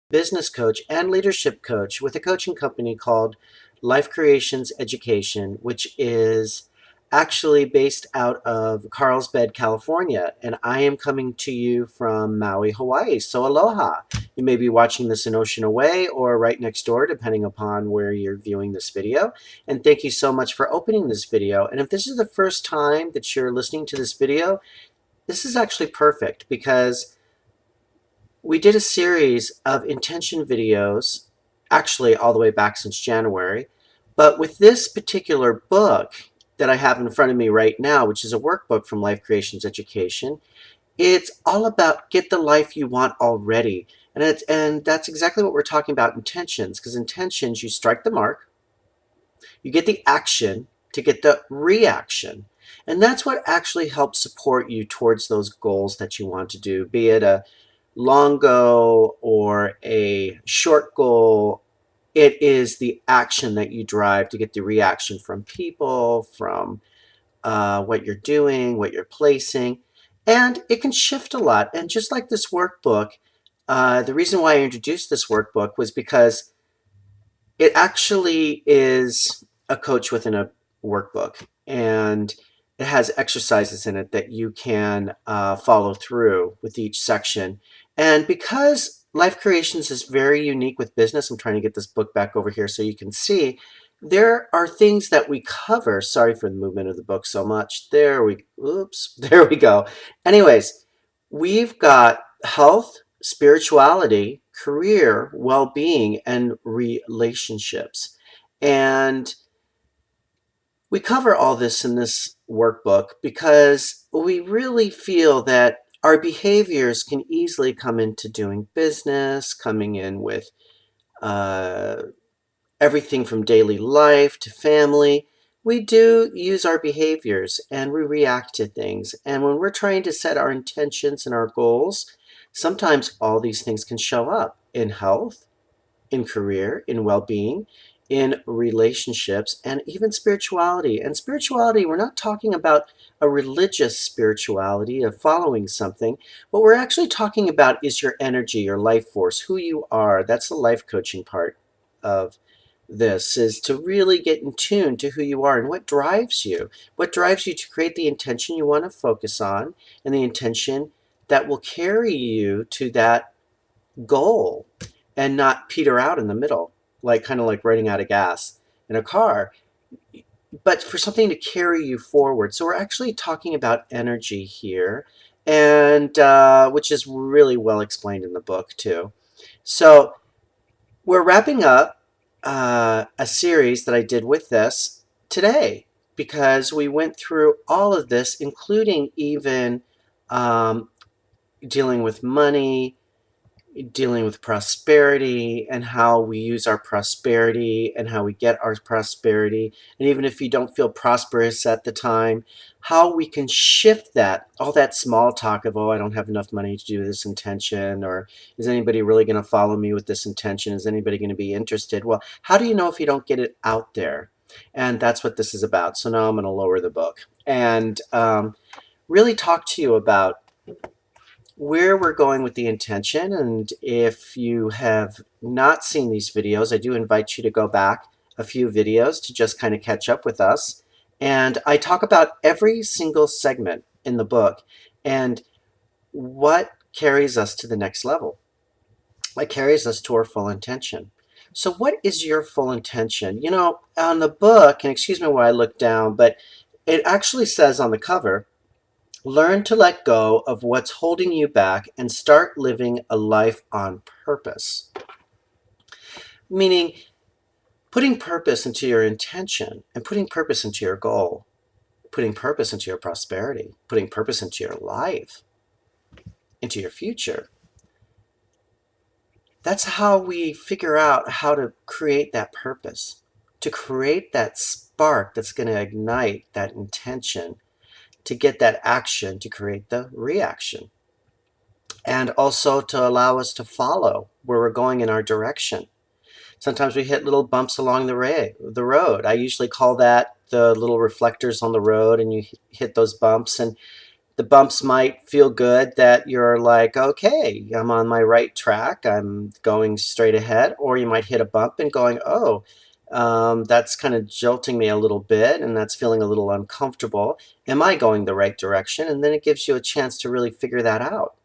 business coach and leadership coach with a coaching company called Life Creations Education, which is actually based out of Carlsbad, California. And I am coming to you from Maui, Hawaii. So aloha. You may be watching this an ocean away or right next door, depending upon where you're viewing this video. And thank you so much for opening this video. And if this is the first time that you're listening to this video, this is actually perfect because we did a series of intention videos, actually all the way back since January. But with this particular book that I have in front of me right now, which is a workbook from Life Creations Education, it's all about get the life you want already. And that's exactly what we're talking about, intentions, because intentions, you strike the mark, you get the action to get the reaction. And that's what actually helps support you towards those goals that you want to do, be it a long goal or a short goal. It is the action that you drive to get the reaction from people, from what you're doing, what you're placing. And it can shift a lot. And just like this workbook, the reason why I introduced this workbook was because it actually is a coach within a workbook. And it has exercises in it that you can follow through with each section. And because Life Creations is very unique with business, I'm trying to get this book back over here so you can see, there are things that we cover. Sorry for the movement of the book so much. There we go. Anyways, we've got health, spirituality, career, well-being, and relationships. And we cover all this in this workbook because we really feel that our behaviors can easily come into doing business, coming in with everything from daily life to family. We do use our behaviors and we react to things. And when we're trying to set our intentions and our goals, sometimes all these things can show up in health, in career, in well-being, in relationships, and even spirituality. And spirituality, we're not talking about a religious spirituality of following something. What we're actually talking about is your energy, your life force, who you are. That's the life coaching part of this, is to really get in tune to who you are and what drives you. What drives you to create the intention you want to focus on and the intention that will carry you to that goal and not peter out in the middle, like kind of like running out of gas in a car, but for something to carry you forward. So we're actually talking about energy here, and which is really well explained in the book too. So we're wrapping up a series that I did with this today because we went through all of this, including even dealing with money, dealing with prosperity, and how we use our prosperity and how we get our prosperity. And even if you don't feel prosperous at the time, how we can shift that, all that small talk of, oh, I don't have enough money to do this intention, or is anybody really going to follow me with this intention? Is anybody going to be interested? Well, how do you know if you don't get it out there? And that's what this is about. So now I'm going to lower the book and really talk to you about where we're going with the intention. And if you have not seen these videos, I do invite you to go back a few videos to just kind of catch up with us. And I talk about every single segment in the book and what carries us to the next level, what carries us to our full intention. So what is your full intention? You know, on the book, and excuse me while I look down, but it actually says on the cover, learn to let go of what's holding you back and start living a life on purpose. Meaning putting purpose into your intention and putting purpose into your goal, putting purpose into your prosperity, putting purpose into your life, into your future. That's how we figure out how to create that purpose, to create that spark that's going to ignite that intention, to get that action to create the reaction, and also to allow us to follow where we're going in our direction. Sometimes we hit little bumps along the road. I usually call that the little reflectors on the road, and you hit those bumps. And The bumps might feel good that you're like, okay, I'm on my right track, I'm going straight ahead. Or you might hit a bump and going, oh, that's kind of jolting me a little bit and that's feeling a little uncomfortable. Am I going the right direction? And then it gives you a chance to really figure that out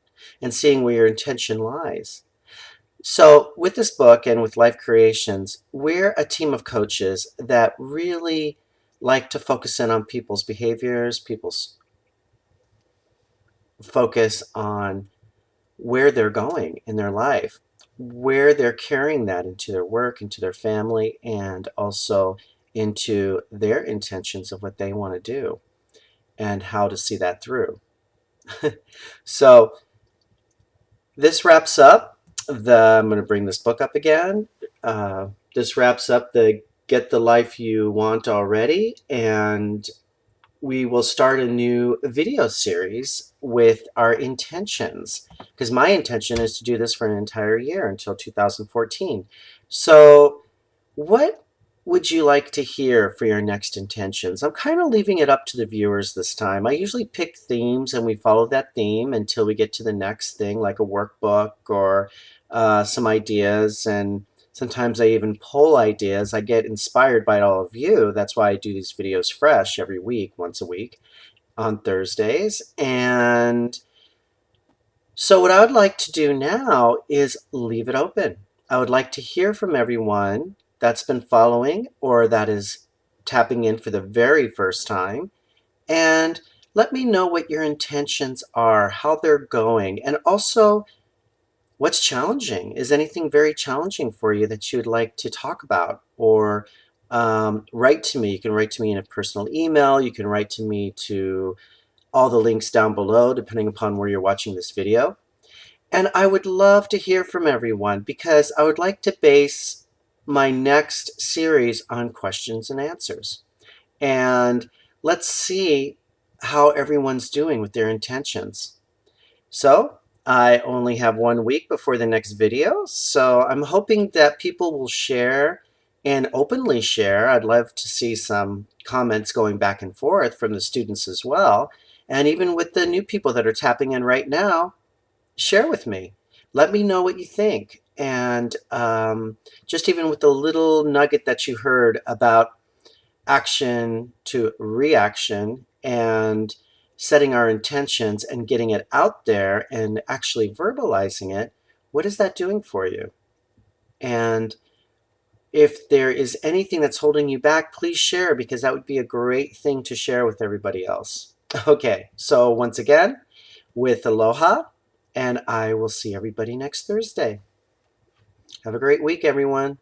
and seeing where your intention lies. So, with this book and with Life Creations, we're a team of coaches that really like to focus in on people's behaviors, people's focus on where they're going in their life, where they're carrying that into their work, into their family, and also into their intentions of what they want to do and how to see that through. So, this wraps up I'm going to bring this book up again. This wraps up the Get the Life You Want Already, and we will start a new video series with our intentions, because my intention is to do this for an entire year until 2014. So what would you like to hear for your next intentions? I'm kind of leaving it up to the viewers this time. I usually pick themes and we follow that theme until we get to the next thing, like a workbook or some ideas. And sometimes I even pull ideas. I get inspired by all of you. That's why I do these videos fresh every week, once a week on Thursdays. And so what I would like to do now is leave it open. I would like to hear from everyone that's been following or that is tapping in for the very first time. And let me know what your intentions are, how they're going, and also what's challenging. Is anything very challenging for you that you would like to talk about? Or write to me. You can write to me in a personal email. You can write to me to all the links down below, depending upon where you're watching this video. And I would love to hear from everyone because I would like to base my next series on questions and answers. And let's see how everyone's doing with their intentions. So I only have 1 week before the next video. So I'm hoping that people will share and openly share. I'd love to see some comments going back and forth from the students as well. And even with the new people that are tapping in right now, share with me. Let me know what you think. And just even with the little nugget that you heard about action to reaction and setting our intentions and getting it out there and actually verbalizing it, what is that doing for you? And if there is anything that's holding you back, please share because that would be a great thing to share with everybody else. Okay, so once again, with aloha, and I will see everybody next Thursday. Have a great week, everyone.